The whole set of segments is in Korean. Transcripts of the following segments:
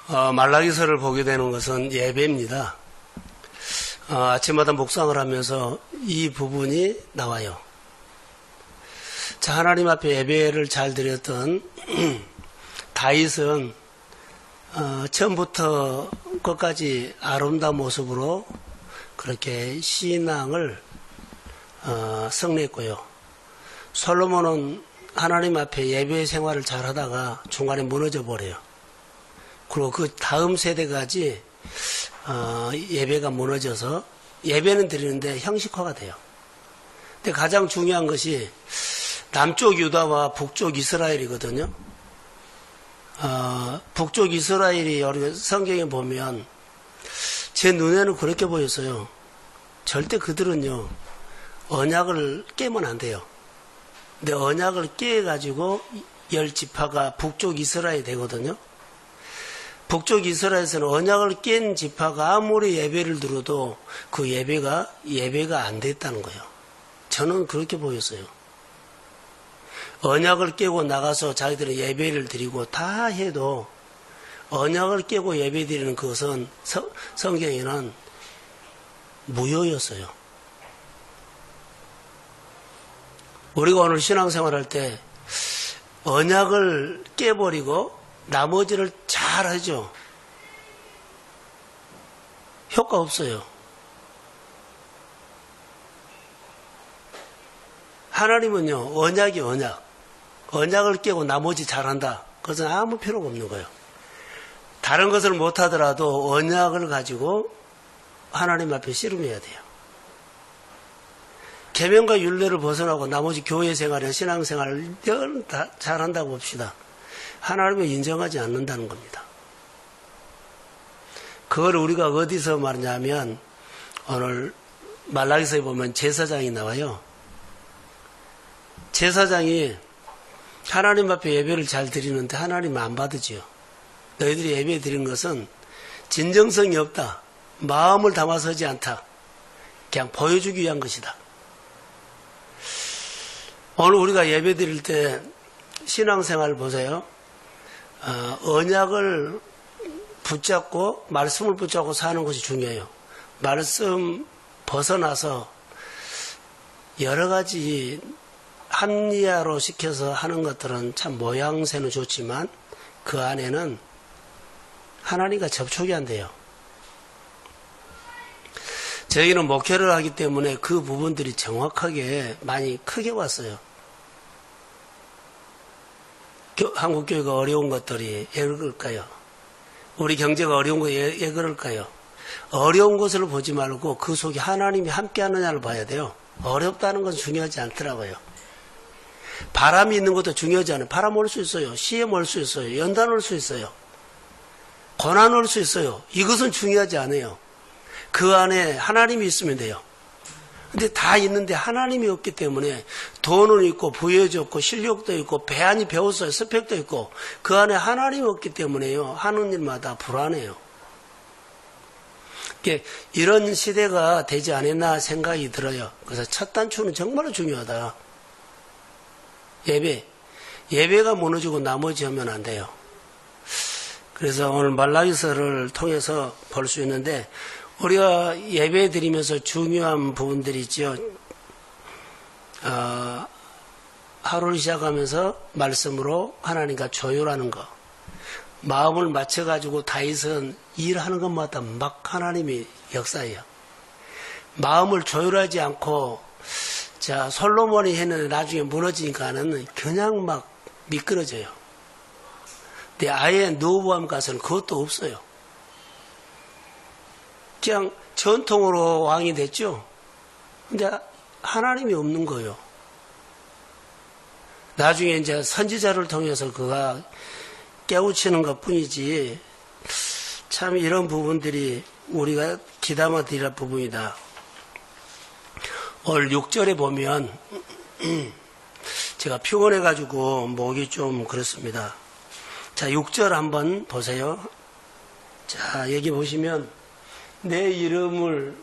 말라기서를 보게 되는 것은 예배입니다. 아침마다 묵상을 하면서 이 부분이 나와요. 자, 하나님 앞에 예배를 잘 드렸던 다윗은 처음부터 끝까지 아름다운 모습으로 그렇게 신앙을 성례했고요. 솔로몬은 하나님 앞에 예배 생활을 잘 하다가 중간에 무너져 버려요. 그리고 그 다음 세대까지 예배가 무너져서 예배는 드리는데 형식화가 돼요. 근데 가장 중요한 것이 남쪽 유다와 북쪽 이스라엘이거든요. 북쪽 이스라엘이 우리가 성경에 보면 제 눈에는 그렇게 보였어요. 절대 그들은요 언약을 깨면 안 돼요. 근데 언약을 깨가지고 10지파가 북쪽 이스라엘이 되거든요. 북쪽 이스라엘에서는 언약을 깬 지파가 아무리 예배를 드려도 그 예배가 안 됐다는 거예요. 저는 그렇게 보였어요. 언약을 깨고 나가서 자기들은 예배를 드리고 다 해도 언약을 깨고 예배 드리는 그것은 성경에는 무효였어요. 우리가 오늘 신앙생활 할 때 언약을 깨버리고 나머지를 잘 하죠. 효과 없어요. 하나님은요, 언약이 언약을 깨고 나머지 잘한다. 그것은 아무 필요가 없는 거예요. 다른 것을 못하더라도 언약을 가지고 하나님 앞에 씨름해야 돼요. 계명과 율례를 벗어나고 나머지 교회 생활이나 신앙생활을 다 잘한다고 봅시다. 하나님을 인정하지 않는다는 겁니다. 그걸 우리가 어디서 말하냐면 오늘 말라기서에 보면 제사장이 나와요. 제사장이 하나님 앞에 예배를 잘 드리는데 하나님 안 받으지요. 너희들이 예배 드리는 것은 진정성이 없다. 마음을 담아서 하지 않다. 그냥 보여주기 위한 것이다. 오늘 우리가 예배 드릴 때 신앙생활 보세요. 언약을 붙잡고 말씀을 붙잡고 사는 것이 중요해요. 말씀 벗어나서 여러 가지 합리화로 시켜서 하는 것들은 참 모양새는 좋지만 그 안에는 하나님과 접촉이 안 돼요. 저희는 목회를 하기 때문에 그 부분들이 정확하게 많이 크게 왔어요. 한국 교회가 어려운 것들이 왜 그럴까요? 우리 경제가 어려운 거 왜 그럴까요? 어려운 것을 보지 말고 그 속에 하나님이 함께 하느냐를 봐야 돼요. 어렵다는 건 중요하지 않더라고요. 바람이 있는 것도 중요하지 않아요. 바람 올 수 있어요. 시험 올 수 있어요. 연단 올 수 있어요. 고난 올 수 있어요. 이것은 중요하지 않아요. 그 안에 하나님이 있으면 돼요. 근데 다 있는데 하나님이 없기 때문에 돈은 있고 부여도 있고 실력도 있고 배안이 배웠어요. 스펙도 있고 그 안에 하나님이 없기 때문에요. 하는 일마다 불안해요. 이런 시대가 되지 않았나 생각이 들어요. 그래서 첫 단추는 정말 중요하다. 예배가 무너지고 나머지 하면 안 돼요. 그래서 오늘 말라기서를 통해서 볼 수 있는데 우리가 예배 드리면서 중요한 부분들이 있죠. 하루를 시작하면서 말씀으로 하나님과 조율하는 것. 마음을 맞춰가지고 다윗은 일하는 것마다 막 하나님이 역사해요. 마음을 조율하지 않고 솔로몬이 했는데 나중에 무너지니까는 그냥 막 미끄러져요. 근데 아예 노부함 가서는 그것도 없어요. 그냥 전통으로 왕이 됐죠. 근데 하나님이 없는 거예요. 나중에 이제 선지자를 통해서 그가 깨우치는 것 뿐이지, 참 이런 부분들이 우리가 귀담아 드릴 부분이다. 오늘 6절에 보면, 제가 피곤해가지고 목이 좀 그렇습니다. 자, 6절 한번 보세요. 자, 여기 보시면, 내 이름을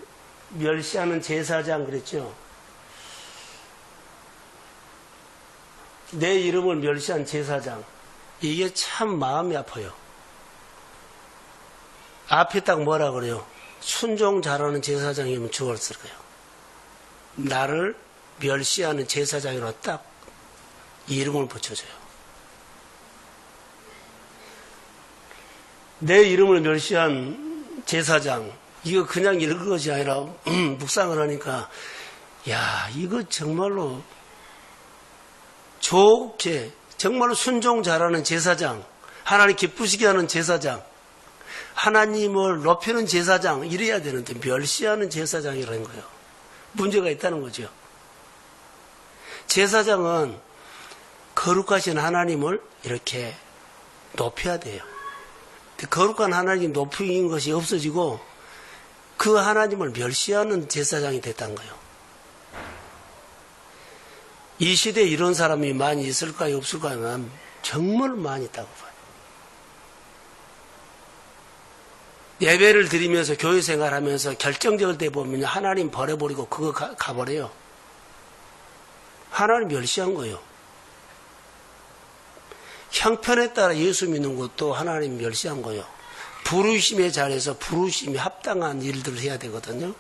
멸시하는 제사장 그랬죠. 내 이름을 멸시한 제사장. 이게 참 마음이 아파요. 앞에 딱 뭐라 그래요? 순종 잘하는 제사장이면 죽었을 거예요. 나를 멸시하는 제사장이라 딱 이름을 붙여줘요. 내 이름을 멸시한 제사장, 이거 그냥 읽은 것이 아니라 묵상을 하니까 야, 이거 정말로 좋게 정말로 순종 잘하는 제사장, 하나님 기쁘시게 하는 제사장, 하나님을 높이는 제사장 이래야 되는데 멸시하는 제사장이라는 거예요. 문제가 있다는 거죠. 제사장은 거룩하신 하나님을 이렇게 높여야 돼요. 거룩한 하나님 높인 것이 없어지고 그 하나님을 멸시하는 제사장이 됐다는 거예요. 이 시대에 이런 사람이 많이 있을까요? 없을까요? 난 정말 많이 있다고 봐요. 예배를 드리면서 교회 생활하면서 결정적일 때 보면 하나님 버려버리고 그거 가버려요. 하나님 멸시한 거예요. 형편에 따라 예수 믿는 것도 하나님 멸시한 거예요. 부르심의 자리에서 부르심이 합당한 일들을 해야 되거든요.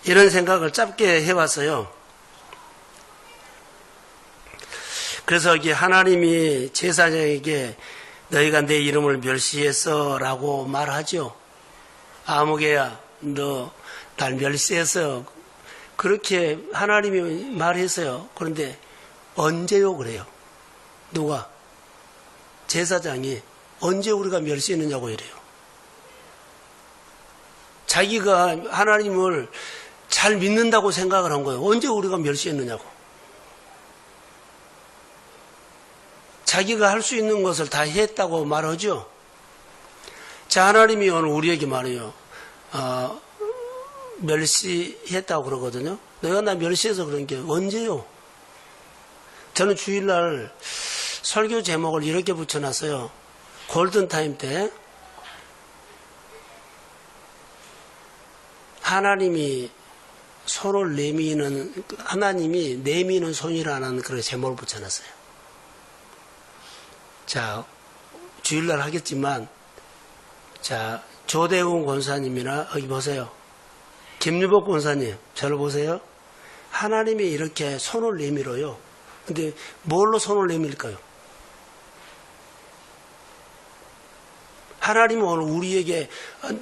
이런 생각을 짧게 해봤어요. 그래서 이게 하나님이 제사장에게 너희가 내 이름을 멸시했어 라고 말하죠. 아무개야 너 날 멸시했어. 그렇게 하나님이 말했어요. 그런데 언제요 그래요? 누가? 제사장이 언제 우리가 멸시했느냐고 이래요. 자기가 하나님을 잘 믿는다고 생각을 한 거예요. 언제 우리가 멸시했느냐고. 자기가 할 수 있는 것을 다 했다고 말하죠. 자, 하나님이 오늘 우리에게 말해요. 멸시했다고 그러거든요. 너가 나 멸시해서 그런 게 언제요? 저는 주일날 설교 제목을 이렇게 붙여놨어요. 골든타임 때 하나님이 손을 내미는, 하나님이 내미는 손이라는 그런 제목을 붙여놨어요. 자, 주일날 하겠지만, 자, 조대웅 권사님이나, 여기 보세요. 김유복 권사님, 저를 보세요. 하나님이 이렇게 손을 내밀어요. 근데 뭘로 손을 내밀까요? 하나님은 오늘 우리에게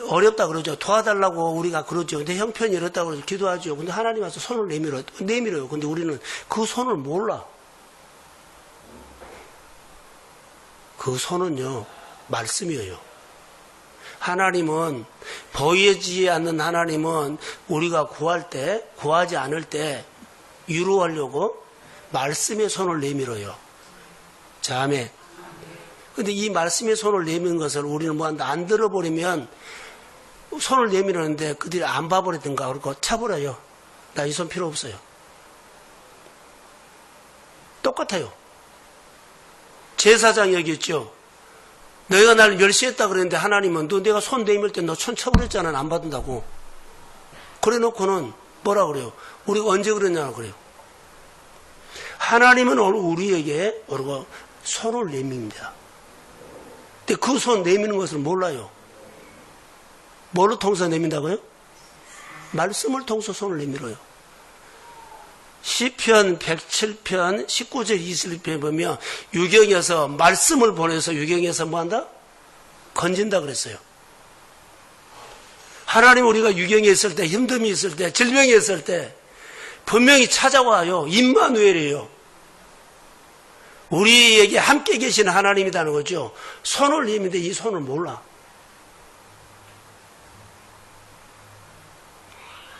어렵다 그러죠. 도와달라고 우리가 그러죠. 내 형편이 이렇다 그러죠. 기도하죠. 근데 하나님 와서 손을 내밀어요. 근데 우리는 그 손을 몰라. 그 손은요, 말씀이에요. 하나님은, 보이지 않는 하나님은 우리가 구하지 않을 때, 위로하려고 말씀의 손을 내밀어요. 자, 아멘. 근데 이 말씀의 손을 내미는 것을 우리는 뭐한다? 안 들어버리면, 손을 내밀었는데 그들이 안 봐버리든가, 그러고 차버려요. 나 이 손 필요 없어요. 똑같아요. 제사장이 여기 있죠. 너희가 나를 멸시했다 그랬는데 하나님은 너 내가 손 내밀 때 너 손 쳐버렸잖아. 안 받는다고. 그래 놓고는 뭐라 그래요? 우리가 언제 그랬냐고 그래요. 하나님은 오늘 우리에게 우리가 손을 내밉니다. 근데 그 손 내미는 것을 몰라요. 뭘로 통해서 내민다고요? 말씀을 통해서 손을 내밀어요. 시편 107편 19절 20절에 보면 유경에서 말씀을 보내서 유경에서 뭐한다? 건진다 그랬어요. 하나님 우리가 유경에 있을 때, 힘듦이 있을 때, 질병이 있을 때 분명히 찾아와요. 임마누엘이에요. 우리에게 함께 계시는 하나님이라는 거죠. 손을 내미는데 이 손을 몰라.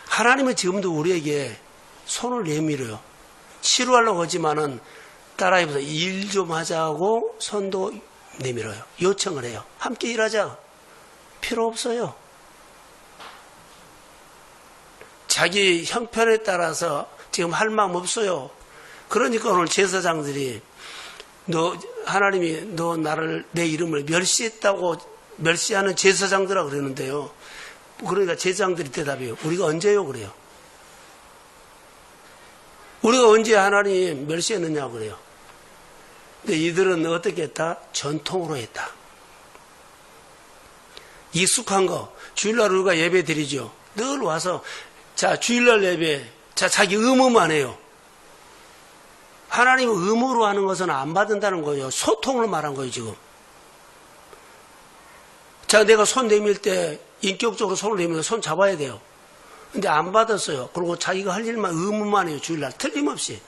하나님은 지금도 우리에게 손을 내밀어요. 치료하려고 하지만은 따라해보세요. 일 좀 하자고 손도 내밀어요. 요청을 해요. 함께 일하자. 필요 없어요. 자기 형편에 따라서 지금 할 마음 없어요. 그러니까 오늘 제사장들이 하나님이 내 이름을 멸시하는 제사장들이라고 그러는데요. 그러니까 제사장들이 대답해요. 우리가 언제요? 그래요. 우리가 언제 하나님 멸시했느냐고 그래요. 근데 이들은 어떻게 했다? 전통으로 했다. 익숙한 거. 주일날 우리가 예배 드리죠. 늘 와서, 자, 주일날 예배, 자, 자기 의무만 해요. 하나님 의무로 하는 것은 안 받는다는 거예요. 소통을 말한 거예요, 지금. 자, 내가 손 내밀 때 인격적으로 손을 내밀면 손 잡아야 돼요. 근데 안 받았어요. 그리고 자기가 할 일만, 의무만 해요, 주일날. 틀림없이.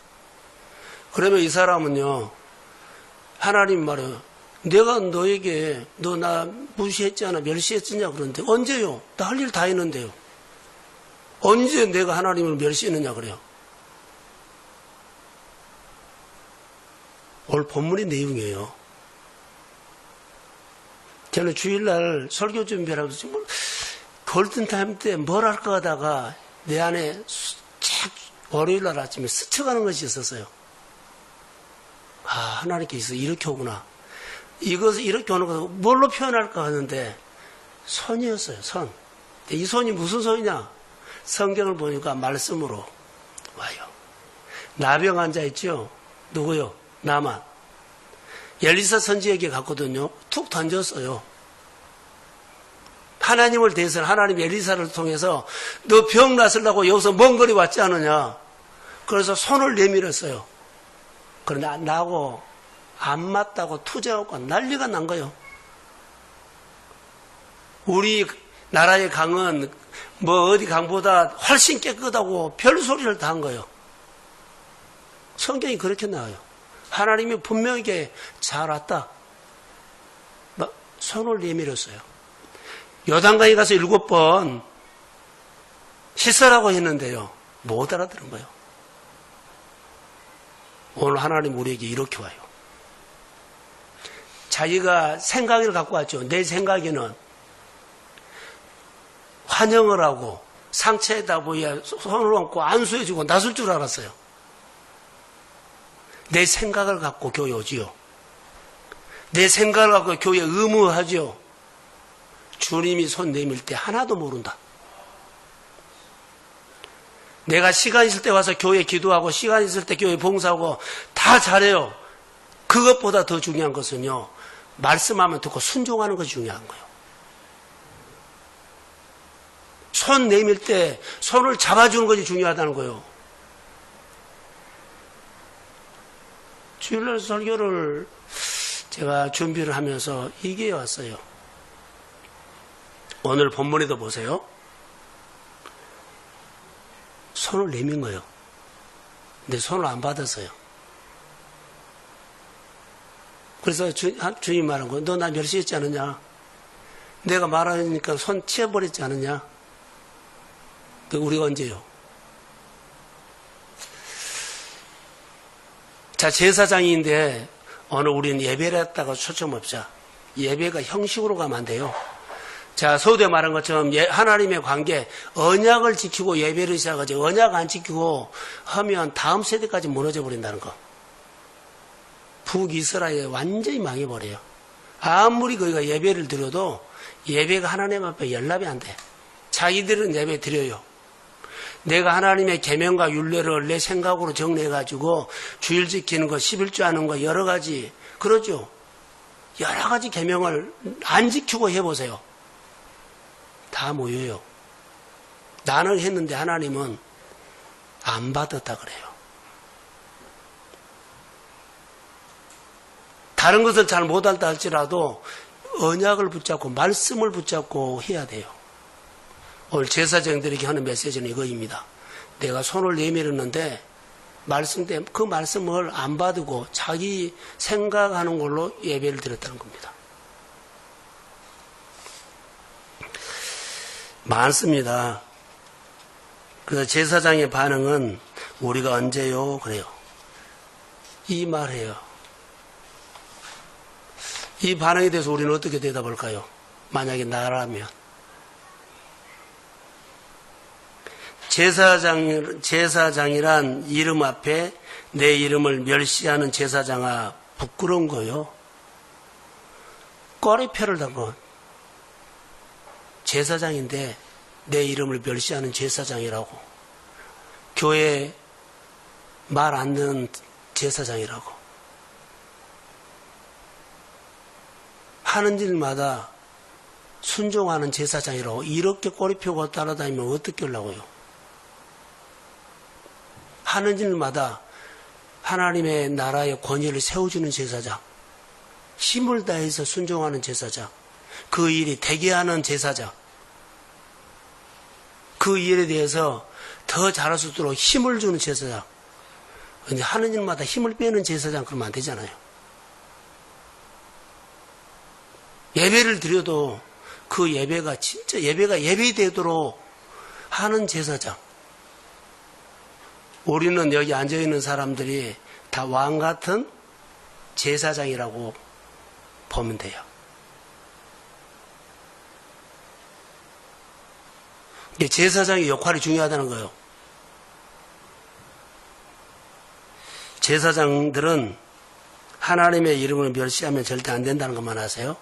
그러면 이 사람은요, 하나님 말해요. 내가 너에게, 너 나 무시했잖아, 멸시했잖아, 그러는데, 언제요? 나 할 일 다 했는데요. 언제 내가 하나님을 멸시했느냐, 그래요. 오늘 본문의 내용이에요. 저는 주일날 설교 준비를 하면서 골든타임 때 뭘 할까 하다가 내 안에 책 월요일날 아침에 스쳐가는 것이 있었어요. 아, 하나님께서 이렇게 오구나. 이것을 이렇게 오는 것을 뭘로 표현할까 하는데 선이었어요. 선. 이 선이 무슨 선이냐? 성경을 보니까 말씀으로 와요. 나병 환자 있죠? 누구요? 나만. 엘리사 선지에게 갔거든요. 툭 던졌어요. 하나님을 대해서 하나님 엘리사를 통해서 너 병 낫으려고 여기서 먼 거리 왔지 않느냐. 그래서 손을 내밀었어요. 그런데 나하고 안 맞다고 투자하고 난리가 난 거예요. 우리 나라의 강은 뭐 어디 강보다 훨씬 깨끗하고 별소리를 다 한 거예요. 성경이 그렇게 나와요. 하나님이 분명하게 잘 왔다. 손을 내밀었어요. 요단강에 가서 7번 씻으라고 했는데요. 못 알아들은 거예요. 오늘 하나님 우리에게 이렇게 와요. 자기가 생각을 갖고 왔죠. 내 생각에는 환영을 하고 상처에다 보여 손을 얹고 안수해주고 나설 줄 알았어요. 내 생각을 갖고 교회 오지요. 내 생각을 갖고 교회 의무하지요. 주님이 손 내밀 때 하나도 모른다. 내가 시간 있을 때 와서 교회 기도하고 시간 있을 때 교회 봉사하고 다 잘해요. 그것보다 더 중요한 것은요. 말씀하면 듣고 순종하는 것이 중요한 거예요. 손 내밀 때 손을 잡아주는 것이 중요하다는 거예요. 주일날 설교를 제가 준비를 하면서 이게 왔어요. 오늘 본문에도 보세요. 손을 내민 거예요. 근데 손을 안 받았어요. 그래서 주님 말한 거예요. 너 나 멸시했지 않느냐? 내가 말하니까 손 치워버렸지 않느냐? 우리가 언제요? 자, 제사장인데 오늘 우리는 예배를 했다가 초점 없자. 예배가 형식으로 가면 안 돼요. 자, 서두에 말한 것처럼 하나님의 관계, 언약을 지키고 예배를 시작하지, 언약 안 지키고 하면 다음 세대까지 무너져 버린다는 거. 북이스라엘 완전히 망해버려요. 아무리 거기가 예배를 드려도 예배가 하나님 앞에 연락이 안 돼. 자기들은 예배 드려요. 내가 하나님의 계명과 율례를 내 생각으로 정리해가지고 주일 지키는 거, 11조 하는 거 여러 가지 그러죠. 여러 가지 계명을 안 지키고 해보세요. 다 모여요. 나는 했는데 하나님은 안 받았다 그래요. 다른 것을 잘 못한다 할지라도 언약을 붙잡고 말씀을 붙잡고 해야 돼요. 오늘 제사장들에게 하는 메시지는 이거입니다. 내가 손을 내밀었는데 말씀 때문에 그 말씀을 안 받고 자기 생각하는 걸로 예배를 드렸다는 겁니다. 많습니다. 그래서 제사장의 반응은 우리가 언제요? 그래요. 이 말해요. 이 반응에 대해서 우리는 어떻게 대답할까요? 만약에 나라면. 제사장이란 이름 앞에 내 이름을 멸시하는 제사장아 부끄러운 거요. 꼬리표를 달고 제사장인데 내 이름을 멸시하는 제사장이라고. 교회 말 안 듣는 제사장이라고. 하는 일마다 순종하는 제사장이라고 이렇게 꼬리 펴고 따라다니면 어떻게 하려고요? 하는 일마다 하나님의 나라의 권위를 세워주는 제사장, 힘을 다해서 순종하는 제사장, 그 일이 되게 하는 제사장, 그 일에 대해서 더 잘할 수 있도록 힘을 주는 제사장. 근데 하는 일마다 힘을 빼는 제사장 그러면 안 되잖아요. 예배를 드려도 그 예배가 진짜 예배가 예배되도록 하는 제사장. 우리는 여기 앉아있는 사람들이 다 왕 같은 제사장이라고 보면 돼요. 제사장의 역할이 중요하다는 거예요. 제사장들은 하나님의 이름을 멸시하면 절대 안 된다는 것만 아세요?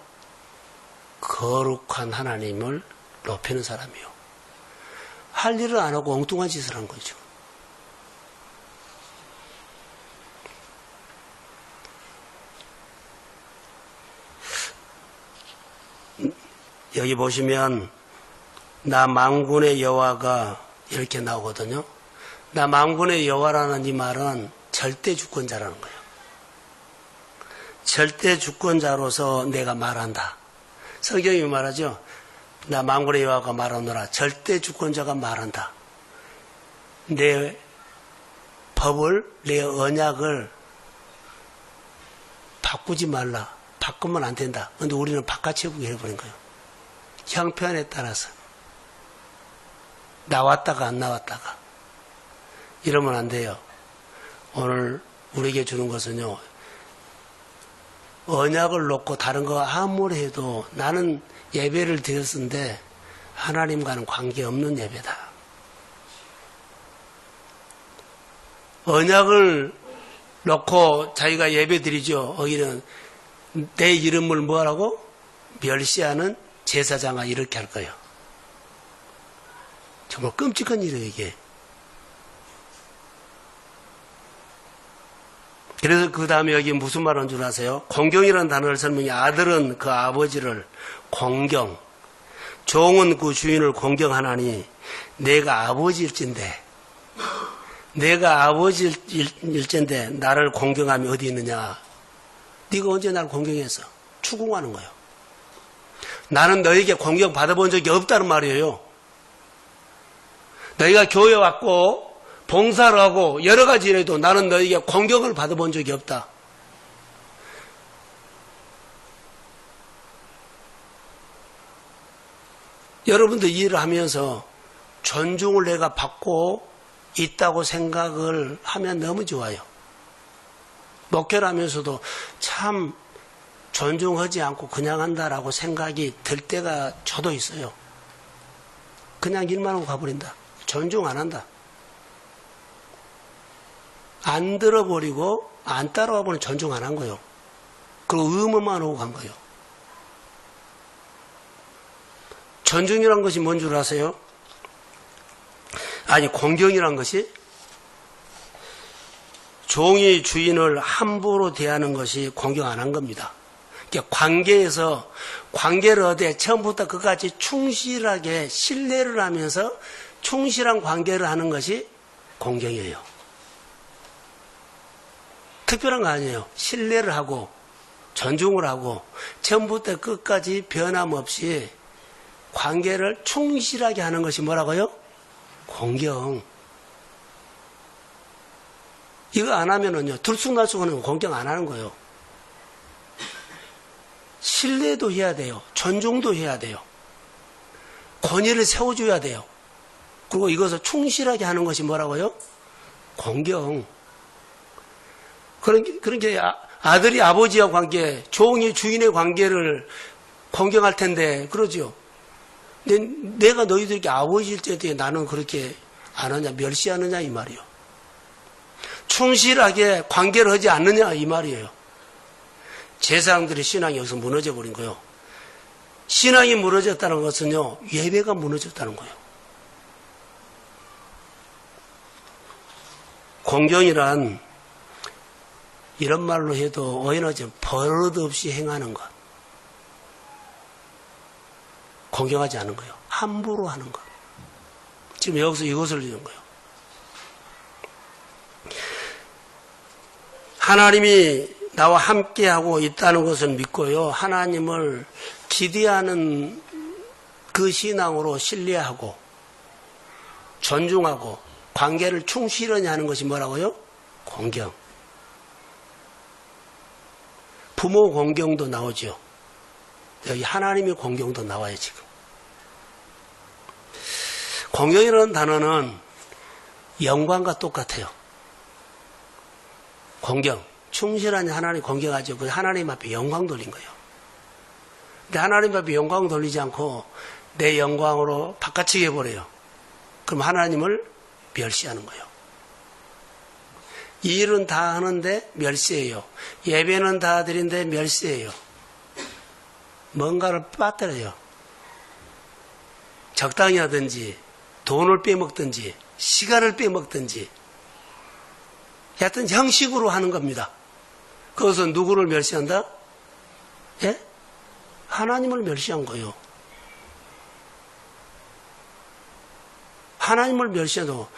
거룩한 하나님을 높이는 사람이요. 할 일을 안 하고 엉뚱한 짓을 한 거죠. 여기 보시면 나 만군의 여호와가 이렇게 나오거든요. 나 만군의 여호와라는 이 말은 절대 주권자라는 거예요. 절대 주권자로서 내가 말한다. 성경이 말하죠. 나 만군의 여호와가 말하노라. 절대 주권자가 말한다. 내 법을, 내 언약을 바꾸지 말라. 바꾸면 안 된다. 그런데 우리는 바꿔치우기 해버린 거예요. 형편에 따라서 나왔다가 안 나왔다가 이러면 안 돼요. 오늘 우리에게 주는 것은요, 언약을 놓고 다른 거 아무리 해도 나는 예배를 드렸는데 하나님과는 관계없는 예배다. 언약을 놓고 자기가 예배 드리죠. 여기는 내 이름을 뭐라고? 멸시하는 제사장아 이렇게 할 거예요. 정말 끔찍한 일이에요, 이게. 그래서 그 다음에 여기 무슨 말인 줄 아세요? 공경이라는 단어를 설명해. 아들은 그 아버지를 공경, 종은 그 주인을 공경하나니 내가 아버지일진데 나를 공경함이 어디 있느냐? 네가 언제 나를 공경했어? 추궁하는 거예요. 나는 너에게 공경 받아본 적이 없다는 말이에요. 너희가 교회 왔고 봉사를 하고 여러 가지 일해도 나는 너에게 공경을 받아본 적이 없다. 여러분들 이 일을 하면서 존중을 내가 받고 있다고 생각을 하면 너무 좋아요. 목회를 하면서도 참 존중하지 않고 그냥 한다라고 생각이 들 때가 저도 있어요. 그냥 일만 하고 가버린다. 존중 안 한다. 안 들어버리고 안 따라와 보니 존중 안 한 거예요. 그리고 의무만 하고 간 거예요. 존중이란 것이 뭔 줄 아세요? 아니, 공경이란 것이 종이 주인을 함부로 대하는 것이 공경 안 한 겁니다. 관계에서 관계를 얻어 처음부터 끝까지 충실하게 신뢰를 하면서 충실한 관계를 하는 것이 공경이에요. 특별한 거 아니에요. 신뢰를 하고 존중을 하고 처음부터 끝까지 변함없이 관계를 충실하게 하는 것이 뭐라고요? 공경. 이거 안 하면은요, 들쑥날쑥하는 공경 안 하는 거예요. 신뢰도 해야 돼요. 존중도 해야 돼요. 권위를 세워줘야 돼요. 그리고 이것을 충실하게 하는 것이 뭐라고요? 공경. 그러니까 아들이 아버지와 관계, 종이 주인의 관계를 공경할 텐데, 그러죠. 내가 너희들에게 아버지일 때에 나는 그렇게 안 하냐, 멸시하느냐, 이 말이에요. 충실하게 관계를 하지 않느냐, 이 말이에요. 제사장들의 신앙이 여기서 무너져 버린 거예요. 신앙이 무너졌다는 것은요, 예배가 무너졌다는 거예요. 공경이란 이런 말로 해도 어연하지 버릇없이 행하는 것. 공경하지 않은 거예요. 함부로 하는 거. 지금 여기서 이것을 이런 거예요. 하나님이 나와 함께하고 있다는 것을 믿고요. 하나님을 기대하는 그 신앙으로 신뢰하고 존중하고 관계를 충실히 하는 것이 뭐라고요? 공경. 부모 공경도 나오죠. 여기 하나님의 공경도 나와요, 지금. 공경이라는 단어는 영광과 똑같아요. 공경. 충실한 하나님 공경하죠. 그 하나님 앞에 영광 돌린 거예요. 근데 하나님 앞에 영광 돌리지 않고 내 영광으로 바꿔치기 해버려요. 그럼 하나님을 멸시하는 거예요. 이 일은 다 하는데 멸시해요. 예배는 다 드리는데 멸시해요. 뭔가를 빠뜨려요. 적당히 하든지 돈을 빼먹든지 시간을 빼먹든지 하여튼 형식으로 하는 겁니다. 그것은 누구를 멸시한다? 예? 하나님을 멸시한 거예요. 하나님을 멸시해도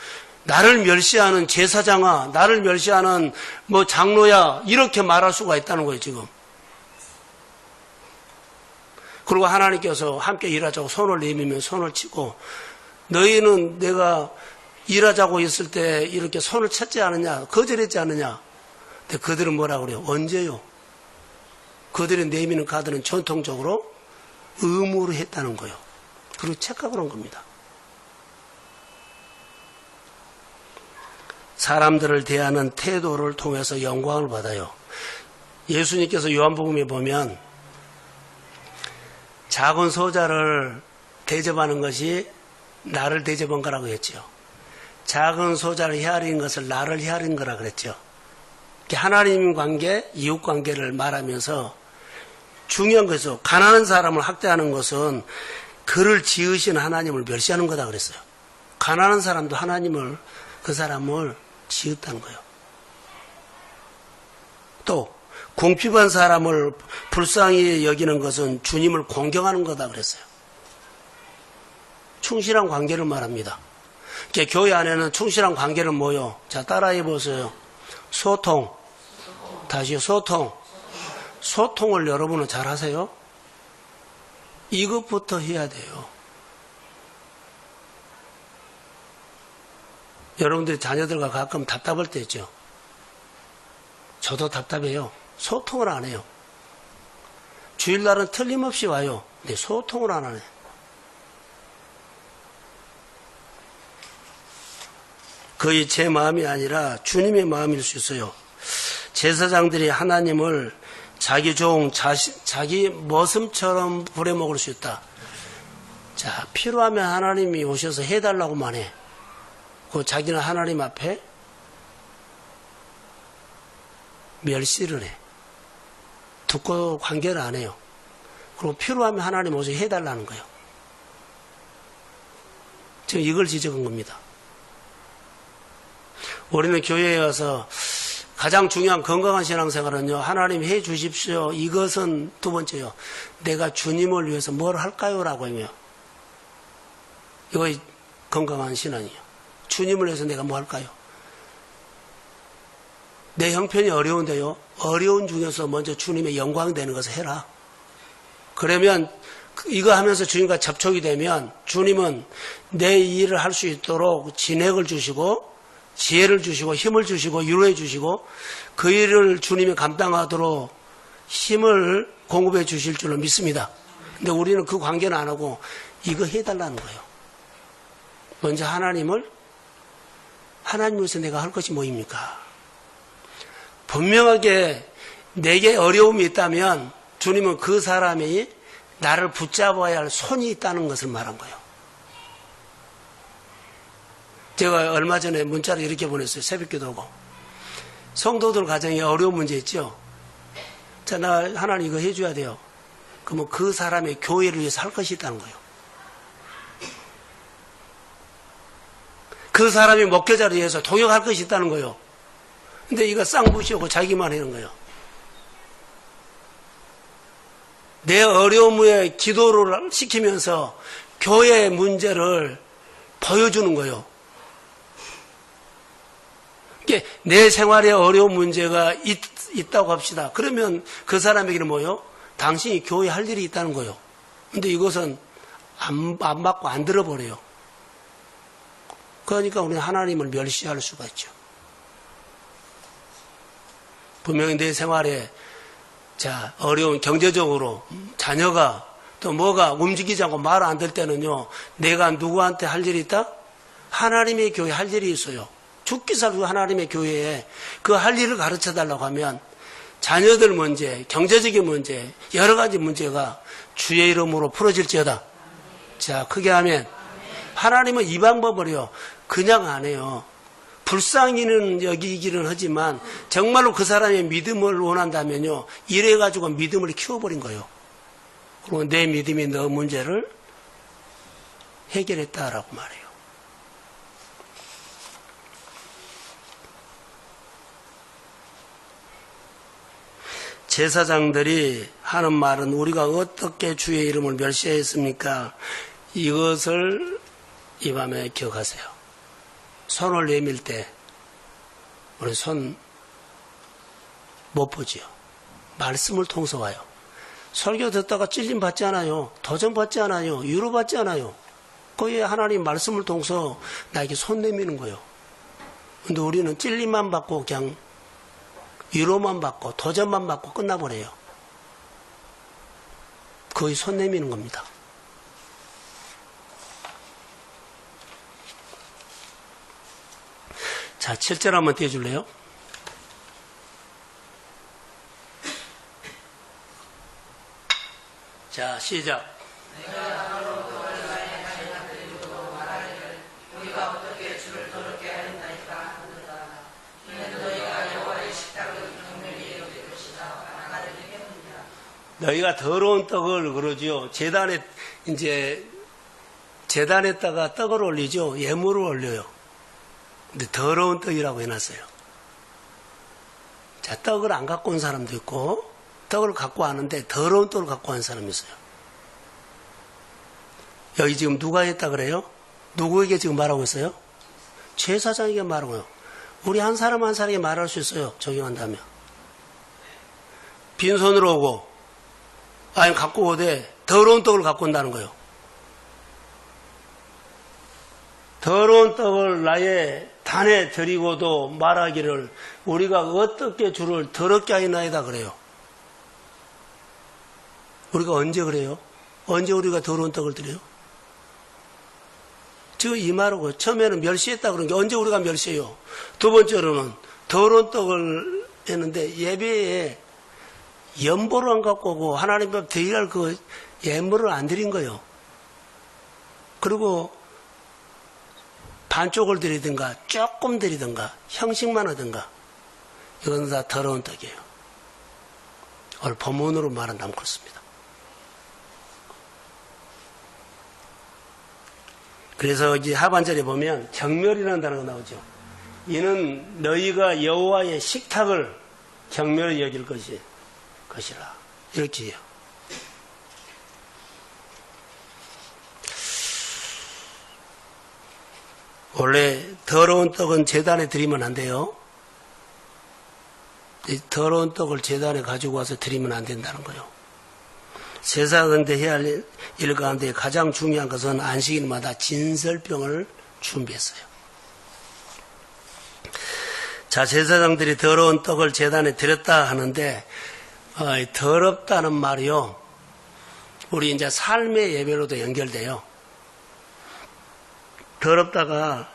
나를 멸시하는 제사장아, 나를 멸시하는 뭐 장로야 이렇게 말할 수가 있다는 거예요, 지금. 그리고 하나님께서 함께 일하자고 손을 내밀면 손을 치고 너희는 내가 일하자고 했을 때 이렇게 손을 쳤지 않느냐, 거절했지 않느냐. 근데 그들은 뭐라 그래요? 언제요? 그들이 내미는 카드는 전통적으로 의무로 했다는 거예요. 그리고 착각을 한 겁니다. 사람들을 대하는 태도를 통해서 영광을 받아요. 예수님께서 요한복음에 보면 작은 소자를 대접하는 것이 나를 대접한 거라고 했죠. 작은 소자를 헤아린 것을 나를 헤아린 거라고 그랬죠. 하나님 관계, 이웃 관계를 말하면서 중요한 것은 가난한 사람을 학대하는 것은 그를 지으신 하나님을 멸시하는 거다 그랬어요. 가난한 사람도 하나님을, 그 사람을 지었다는 거예요. 또 궁핍한 사람을 불쌍히 여기는 것은 주님을 공경하는 거다 그랬어요. 충실한 관계를 말합니다. 교회 안에는 충실한 관계는 뭐요? 자, 따라해 보세요. 소통. 다시요, 소통. 소통을 여러분은 잘 하세요? 이것부터 해야 돼요. 여러분들이 자녀들과 가끔 답답할 때 있죠. 저도 답답해요. 소통을 안 해요. 주일날은 틀림없이 와요. 근데 소통을 안 하네. 거의 제 마음이 아니라 주님의 마음일 수 있어요. 제사장들이 하나님을 자기 종, 자기 머슴처럼 부려먹을 수 있다. 자, 필요하면 하나님이 오셔서 해달라고만 해. 그 자기는 하나님 앞에 멸시를 해. 듣고 관계를 안 해요. 그리고 필요하면 하나님 오셔서 해달라는 거예요. 지금 이걸 지적한 겁니다. 우리는 교회에 와서 가장 중요한 건강한 신앙생활은요, 하나님 해 주십시오. 이것은 두 번째요. 내가 주님을 위해서 뭘 할까요? 라고 하며. 이거 건강한 신앙이에요. 주님을 위해서 내가 뭐 할까요? 내 형편이 어려운데요. 어려운 중에서 먼저 주님의 영광 되는 것을 해라. 그러면 이거 하면서 주님과 접촉이 되면 주님은 내 일을 할 수 있도록 진액을 주시고 지혜를 주시고 힘을 주시고 위로해 주시고 그 일을 주님이 감당하도록 힘을 공급해 주실 줄로 믿습니다. 근데 우리는 그 관계는 안 하고 이거 해달라는 거예요. 먼저 하나님을 위해서 내가 할 것이 뭐입니까? 분명하게 내게 어려움이 있다면 주님은 그 사람이 나를 붙잡아야 할 손이 있다는 것을 말한 거예요. 제가 얼마 전에 문자를 이렇게 보냈어요. 새벽기도하고. 성도들 가정에 어려운 문제 있죠? 자, 나 하나님 이거 해줘야 돼요. 그러면 그 사람의 교회를 위해서 할 것이 있다는 거예요. 그 사람이 목회자를 위해서 동역할 것이 있다는 거예요. 근데 이거 쌍무시하고 자기만 하는 거예요. 내 어려움에 기도를 시키면서 교회의 문제를 보여주는 거예요. 이게 내 생활에 어려운 문제가 있다고 합시다. 그러면 그 사람에게는 뭐요? 당신이 교회에 할 일이 있다는 거예요. 근데 이것은 안 받고 안 들어버려요. 그러니까 우리는 하나님을 멸시할 수가 있죠. 분명히 내 생활에 어려운 경제적으로 자녀가 또 뭐가 움직이지 않고 말 안 들 때는요, 내가 누구한테 할 일이 있다? 하나님의 교회에 할 일이 있어요. 죽기 살고 하나님의 교회에 그 할 일을 가르쳐 달라고 하면 자녀들 문제, 경제적인 문제, 여러 가지 문제가 주의 이름으로 풀어질지어다. 자, 크게 하면 하나님은 이 방법을요, 그냥 안 해요. 불쌍히는 여기기는 하지만 정말로 그 사람의 믿음을 원한다면요, 이래가지고 믿음을 키워버린 거예요. 그리고 내 믿음이 너 문제를 해결했다라고 말해요. 제사장들이 하는 말은 우리가 어떻게 주의 이름을 멸시했습니까? 이것을 이 밤에 기억하세요. 손을 내밀 때 우리 손 못 보지요. 말씀을 통해서 와요. 설교 듣다가 찔림 받지 않아요. 도전 받지 않아요. 위로 받지 않아요. 거기에 하나님 말씀을 통해서 나에게 손 내미는 거예요. 근데 우리는 찔림만 받고 그냥 위로만 받고 도전만 받고 끝나버려요. 거의 손 내미는 겁니다. 자, 7절 한번 띄워줄래요? 자, 시작. 너희가 더러운 떡을 그러지요. 재단에다가 떡을 올리죠. 예물을 올려요. 근데 더러운 떡이라고 해놨어요. 자, 떡을 안 갖고 온 사람도 있고, 떡을 갖고 왔는데 더러운 떡을 갖고 온 사람이 있어요. 여기 지금 누가 했다 그래요? 누구에게 지금 말하고 있어요? 제사장에게 말하고요. 우리 한 사람 한 사람에게 말할 수 있어요. 적용한다면. 빈손으로 오고, 아니 갖고 오되 더러운 떡을 갖고 온다는 거예요. 더러운 떡을 나의 단에 드리고도 말하기를 우리가 어떻게 주를 더럽게 하였나이다 그래요. 우리가 언제 그래요? 언제 우리가 더러운 떡을 드려요? 지금 이 말하고 처음에는 멸시했다 그런 게 언제 우리가 멸시해요? 두 번째로는 더러운 떡을 했는데 예배에 연보를 안 갖고 오고 하나님 앞에 드려야 할 그 예물을 안 드린 거예요. 그리고 반쪽을 드리든가 조금 드리든가 형식만 하든가 이건 다 더러운 떡이에요. 오늘 본문으로 말한다면 그렇습니다. 그래서 이제 하반절에 보면 경멸이라는 단어가 나오죠. 이는 너희가 여호와의 식탁을 경멸히 여길 것이라 이렇게 해요. 원래 더러운 떡은 제단에 드리면 안 돼요. 더러운 떡을 제단에 가지고 와서 드리면 안 된다는 거예요. 제사장한테 해야 할 일 가운데 가장 중요한 것은 안식일마다 진설병을 준비했어요. 자, 제사장들이 더러운 떡을 제단에 드렸다 하는데 더럽다는 말이요, 우리 이제 삶의 예배로도 연결돼요. 더럽다가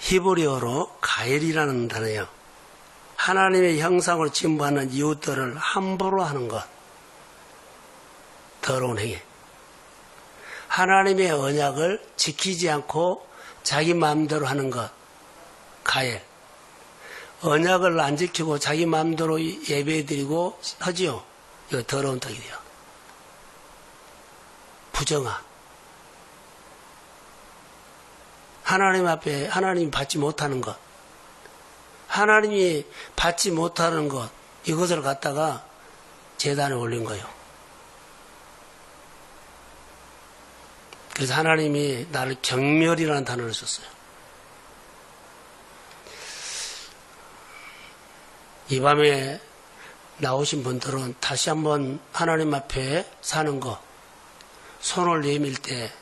히브리어로 가엘이라는 단어예요. 하나님의 형상으로 침부하는 이웃들을 함부로 하는 것, 더러운 행위. 하나님의 언약을 지키지 않고 자기 마음대로 하는 것, 가엘. 언약을 안 지키고 자기 마음대로 예배드리고 하지요. 이거 더러운 떡이에요. 부정함. 하나님 앞에 하나님이 받지 못하는 것, 하나님이 받지 못하는 것, 이것을 갖다가 제단에 올린 거예요. 그래서 하나님이 나를 경멸이라는 단어를 썼어요. 이 밤에 나오신 분들은 다시 한번 하나님 앞에 사는 거, 손을 내밀 때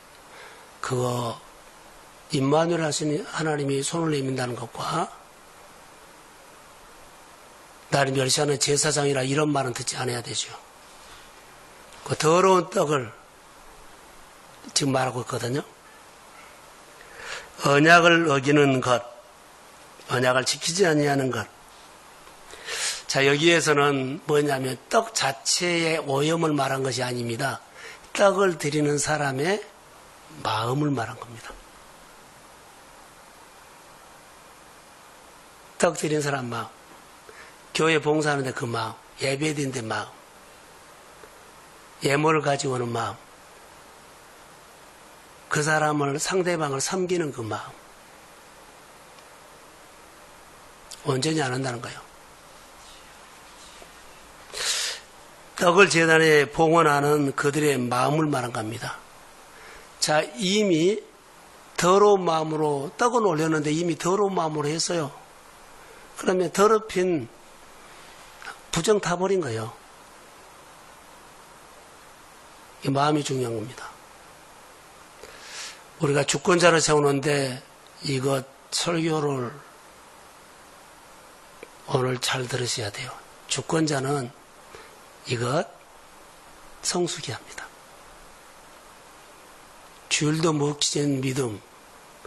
그거 임마누엘 하시는 하나님이 손을 내민다는 것과 나를 멸시하는 제사장이라 이런 말은 듣지 않아야 되죠. 그 더러운 떡을 지금 말하고 있거든요. 언약을 어기는 것, 언약을 지키지 아니하는 것. 자, 여기에서는 뭐냐면 떡 자체의 오염을 말한 것이 아닙니다. 떡을 드리는 사람의 마음을 말한 겁니다. 떡 드리는 사람 마음, 교회 봉사하는데 그 마음, 예배드리는데 마음, 예물을 가지고 오는 마음, 그 사람을, 상대방을 섬기는 그 마음. 온전히 안 한다는 거예요. 떡을 제단에 봉헌하는 그들의 마음을 말한 겁니다. 자, 이미 더러운 마음으로 떡은 올렸는데 이미 더러운 마음으로 했어요. 그러면 더럽힌 부정 타버린 거예요. 이 마음이 중요한 겁니다. 우리가 주권자를 세우는데 이것 설교를 오늘 잘 들으셔야 돼요. 주권자는 이것 성숙해야 합니다. 줄도 못 지는 믿음,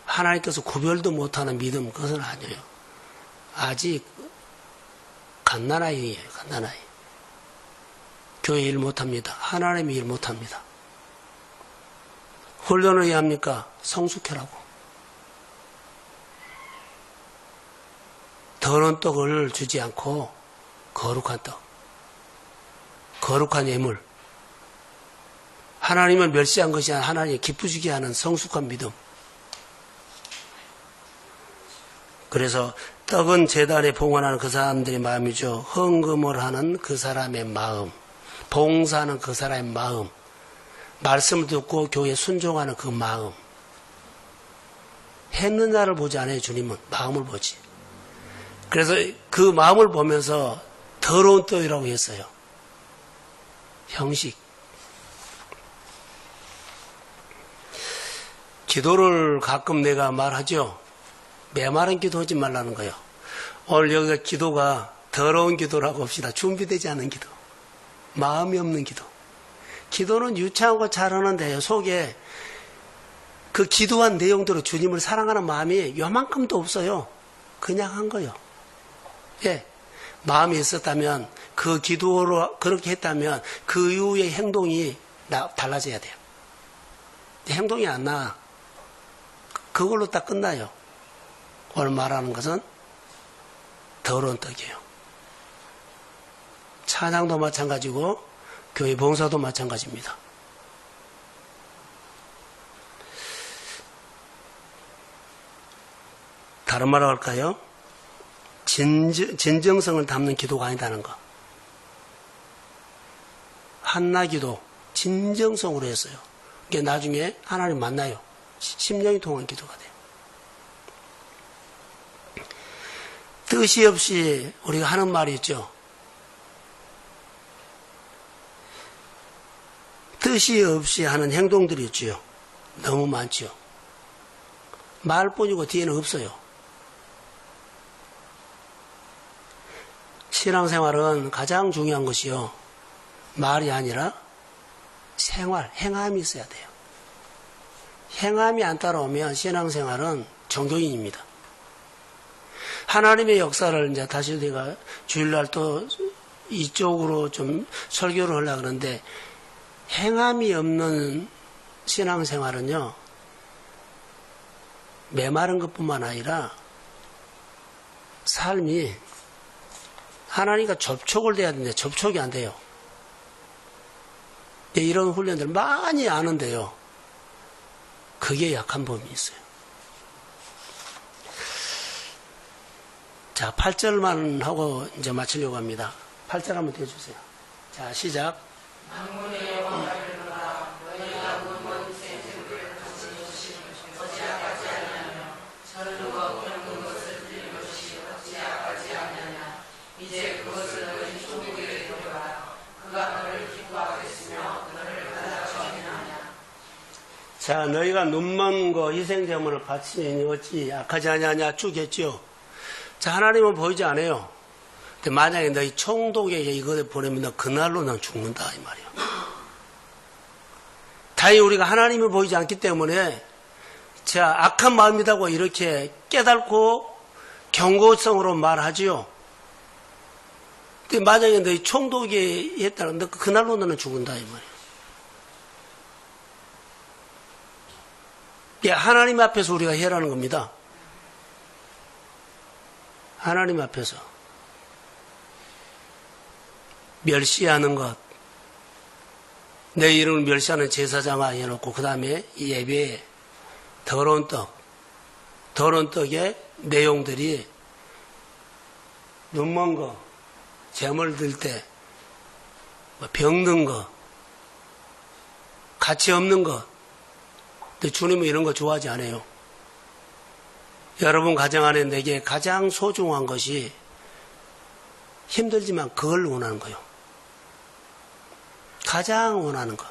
하나님께서 구별도 못하는 믿음, 그것은 아니에요. 아직 갓난아이예요. 갓난아이. 교회 일 못합니다. 하나님이 일 못합니다. 훈련을 해야 합니까? 성숙해라고. 더러운 떡을 주지 않고 거룩한 떡, 거룩한 예물, 하나님을 멸시한 것이 아니라 하나님을 기쁘시게 하는 성숙한 믿음. 그래서 떡은 제단에 봉헌하는 그 사람들의 마음이죠. 헌금을 하는 그 사람의 마음, 봉사하는 그 사람의 마음, 말씀을 듣고 교회에 순종하는 그 마음. 했느냐를 보지 않아요. 주님은 마음을 보지. 그래서 그 마음을 보면서 더러운 떡이라고 했어요. 형식. 기도를 가끔 내가 말하죠. 메마른 기도하지 말라는 거예요. 오늘 여기가 기도가 더러운 기도라고 합시다. 준비되지 않은 기도. 마음이 없는 기도. 기도는 유창한 거 잘하는데요. 속에 그 기도한 내용대로 주님을 사랑하는 마음이 요만큼도 없어요. 그냥 한 거예요. 예. 마음이 있었다면 그 기도로 그렇게 했다면 그 이후의 행동이 달라져야 돼요. 행동이 안 나와. 그걸로 딱 끝나요. 오늘 말하는 것은 더러운 떡이에요. 찬양도 마찬가지고 교회 봉사도 마찬가지입니다. 다른 말로 할까요? 진정성을 담는 기도가 아니다는 거. 한나 기도, 진정성으로 했어요. 이게 나중에 하나님 만나요. 10년이 통한 기도가 돼요. 뜻이 없이 우리가 하는 말이 있죠. 뜻이 없이 하는 행동들이 있죠. 너무 많죠. 말뿐이고 뒤에는 없어요. 신앙생활은 가장 중요한 것이요. 말이 아니라 생활, 행함이 있어야 돼요. 행함이 안 따라오면 신앙생활은 종교인입니다. 하나님의 역사를 이제 다시 내가 주일날 또 이쪽으로 좀 설교를 하려고 하는데 행함이 없는 신앙생활은요. 메마른 것뿐만 아니라 삶이 하나님과 접촉을 돼야 되는데 접촉이 안 돼요. 이런 훈련들 많이 아는데요. 그게 약한 부분이 있어요. 자, 8절만 하고 이제 마치려고 합니다. 8절 한번 떼주세요. 자, 시작. 자, 너희가 눈먼 거 희생제물을 바치니 어찌 악하지 아니하냐 쭉 했죠. 자, 하나님은 보이지 않아요. 근데 만약에 너희 총독에게 이거를 보내면 너 그날로 넌 죽는다 이 말이야. 다행히 우리가 하나님을 보이지 않기 때문에 자, 악한 마음이라고 이렇게 깨닫고 경고성으로 말하지요. 근데 만약에 너희 총독이 했다는 너 그날로 너는 죽는다 이 말이야. 예, 하나님 앞에서 우리가 해라는 겁니다. 하나님 앞에서 멸시하는 것, 내 이름을 멸시하는 제사장아 해놓고 그 다음에 예배에 더러운 떡의 내용들이 눈먼 거, 재물 들 때 병든 거, 가치 없는 것. 근데 주님은 이런 거 좋아하지 않아요. 여러분 가정 안에 내게 가장 소중한 것이 힘들지만 그걸 원하는 거예요. 가장 원하는 거.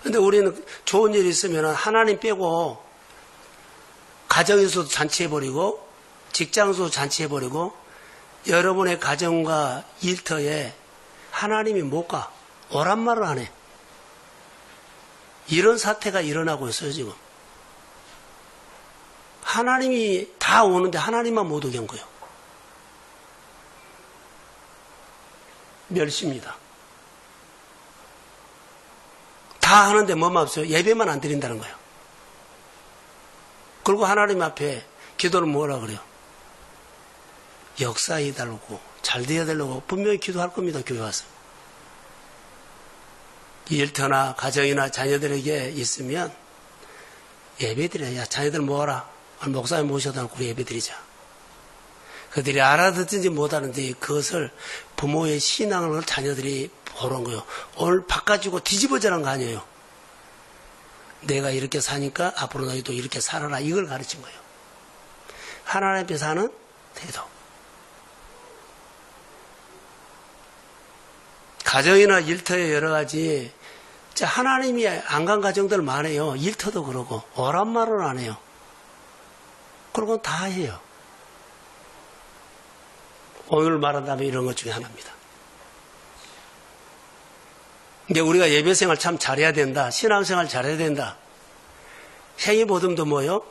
근데 우리는 좋은 일이 있으면 하나님 빼고 가정에서도 잔치해버리고 직장에서도 잔치해버리고 여러분의 가정과 일터에 하나님이 못 가. 오란 말을 안 해. 이런 사태가 일어나고 있어요, 지금. 하나님이 다 오는데 하나님만 못 오게 한 거예요. 멸시입니다. 다 하는데 뭐만 없어요? 예배만 안 드린다는 거예요. 그리고 하나님 앞에 기도를 뭐라 그래요? 역사해달라고, 잘 돼야 되려고 분명히 기도할 겁니다, 교회 와서. 일터나 가정이나 자녀들에게 있으면 예배드려야 자녀들 모아라. 목사님 모셔다 놓고 우리 예배드리자. 그들이 알아듣든지 못하는데 그것을 부모의 신앙을 자녀들이 보는 거예요. 오늘 바꿔주고 뒤집어지는 거 아니에요. 내가 이렇게 사니까 앞으로 너희도 이렇게 살아라. 이걸 가르친 거예요. 하나님 앞에 사는 태도. 가정이나 일터에 여러 가지 하나님이 안 간 가정들 많아요. 일터도 그러고 오란 말을 안 해요. 그러고 다 해요. 오늘 말한다면 이런 것 중에 하나입니다. 근데 우리가 예배생활 참 잘해야 된다. 신앙생활 잘해야 된다. 행위보듬도 뭐요?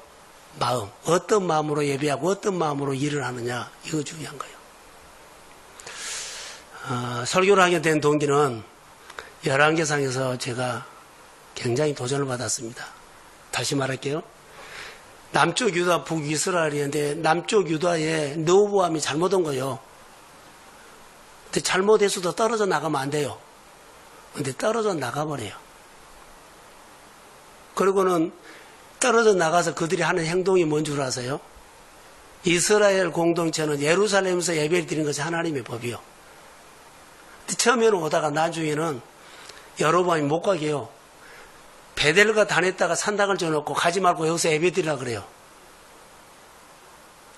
마음. 어떤 마음으로 예배하고 어떤 마음으로 일을 하느냐. 이거 중요한 거예요. 설교를 하게 된 동기는 열왕기상에서 제가 굉장히 도전을 받았습니다. 다시 말할게요. 남쪽 유다, 북이스라엘이었는데 남쪽 유다에 느보암이 잘못 온 거예요. 근데 잘못해서도 떨어져 나가면 안 돼요. 근데 떨어져 나가버려요. 그리고는 떨어져 나가서 그들이 하는 행동이 뭔 줄 아세요? 이스라엘 공동체는 예루살렘에서 예배를 드리는 것이 하나님의 법이요. 근데 처음에는 오다가 나중에는 여로보암이 못 가게 해요. 베델과 단에다가 산당을 줘놓고 가지 말고 여기서 예배 드리라 그래요.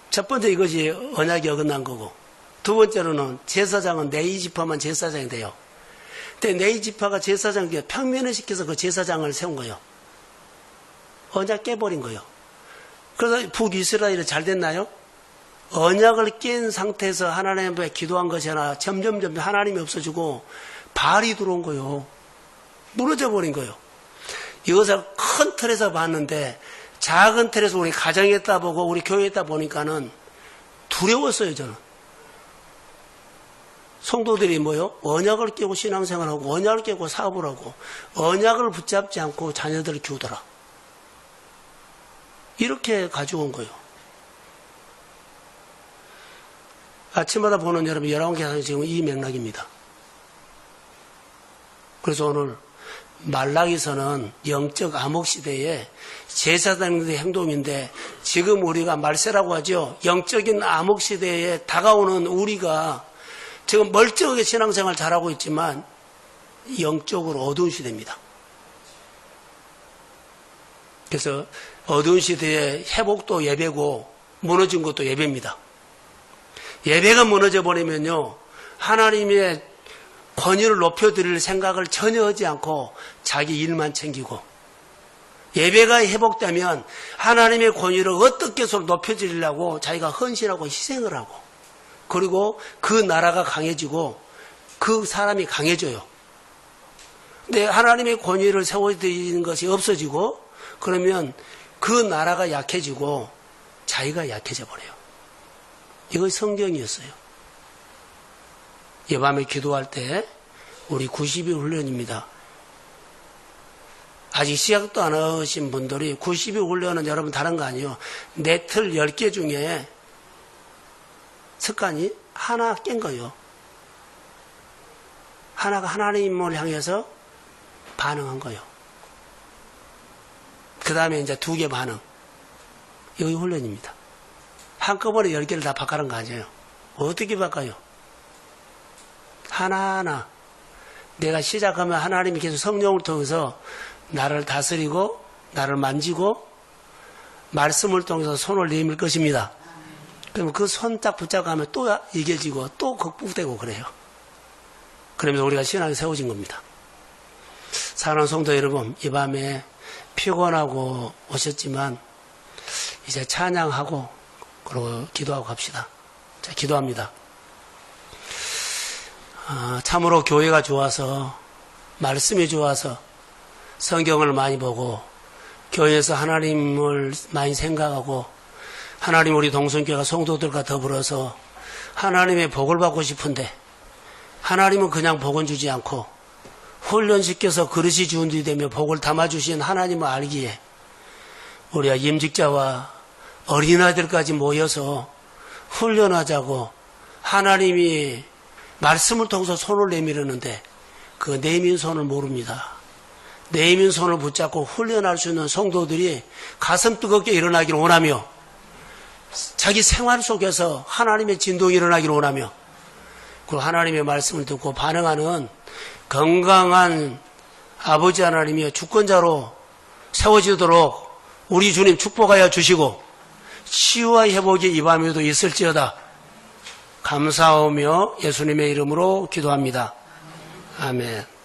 첫 번째 이것이 언약이 어긋난 거고, 두 번째로는 제사장은 네이 지파만 제사장이 돼요. 근데 네이 지파가 제사장을 평면을 시켜서 그 제사장을 세운 거예요. 언약 깨버린 거예요. 그래서 북이스라엘이 잘 됐나요? 언약을 깬 상태에서 하나님 앞에 기도한 것이 하나 점점 하나님이 없어지고 바알이 들어온 거예요. 무너져 버린 거예요. 이것을 큰 틀에서 봤는데 작은 틀에서 우리 가정에다 보고 우리 교회에다 보니까는 두려웠어요. 저는. 성도들이 뭐요? 언약을 깨고 신앙생활하고 언약을 깨고 사업을 하고 언약을 붙잡지 않고 자녀들을 키우더라. 이렇게 가지고 온 거예요. 아침마다 보는 여러분 열왕기상 지금 이 맥락입니다. 그래서 오늘 말라기서는 영적 암흑시대에 제사장들의 행동인데 지금 우리가 말세라고 하죠. 영적인 암흑시대에 다가오는 우리가 지금 멀쩡하게 신앙생활 잘하고 있지만 영적으로 어두운 시대입니다. 그래서 어두운 시대에 회복도 예배고 무너진 것도 예배입니다. 예배가 무너져 버리면요, 하나님의 권위를 높여드릴 생각을 전혀 하지 않고 자기 일만 챙기고, 예배가 회복되면 하나님의 권위를 어떻게 서로 높여드리려고 자기가 헌신하고 희생을 하고, 그리고 그 나라가 강해지고 그 사람이 강해져요. 근데 하나님의 권위를 세워드리는 것이 없어지고, 그러면 그 나라가 약해지고 자기가 약해져 버려요. 이것이 성경이었어요. 이 밤에 기도할 때 우리 90일 훈련입니다. 아직 시작도 안 하신 분들이 90일 훈련은 여러분 다른 거 아니에요. 내 틀 10개 중에 습관이 하나 깬 거예요. 하나가 하나님을 향해서 반응한 거예요. 그 다음에 이제 2개 반응. 이거 훈련입니다. 한꺼번에 10개를 다 바꾸는 거 아니에요. 어떻게 바꿔요? 하나하나. 내가 시작하면 하나님이 계속 성령을 통해서 나를 다스리고, 나를 만지고, 말씀을 통해서 손을 내밀 것입니다. 그러면 그 손 딱 붙잡고 하면 또 이겨지고, 또 극복되고 그래요. 그러면서 우리가 신앙이 세워진 겁니다. 사랑하는 성도 여러분, 이 밤에 피곤하고 오셨지만 이제 찬양하고 그리고 기도하고 갑시다. 자, 기도합니다. 참으로 교회가 좋아서, 말씀이 좋아서 성경을 많이 보고 교회에서 하나님을 많이 생각하고, 하나님 우리 동성교회가 성도들과 더불어서 하나님의 복을 받고 싶은데, 하나님은 그냥 복은 주지 않고 훈련시켜서 그릇이 주은 뒤 되며 복을 담아주신 하나님을 알기에 우리가 임직자와 어린아이들까지 모여서 훈련하자고, 하나님이 말씀을 통해서 손을 내밀었는데 그 내민 손을 모릅니다. 내민 손을 붙잡고 훈련할 수 있는 성도들이 가슴 뜨겁게 일어나기를 원하며, 자기 생활 속에서 하나님의 진동이 일어나기를 원하며, 그리고 하나님의 말씀을 듣고 반응하는 건강한 아버지 하나님의 주권자로 세워지도록 우리 주님 축복하여 주시고, 치유와 회복이 이 밤에도 있을지어다 감사하며 예수님의 이름으로 기도합니다. 아멘.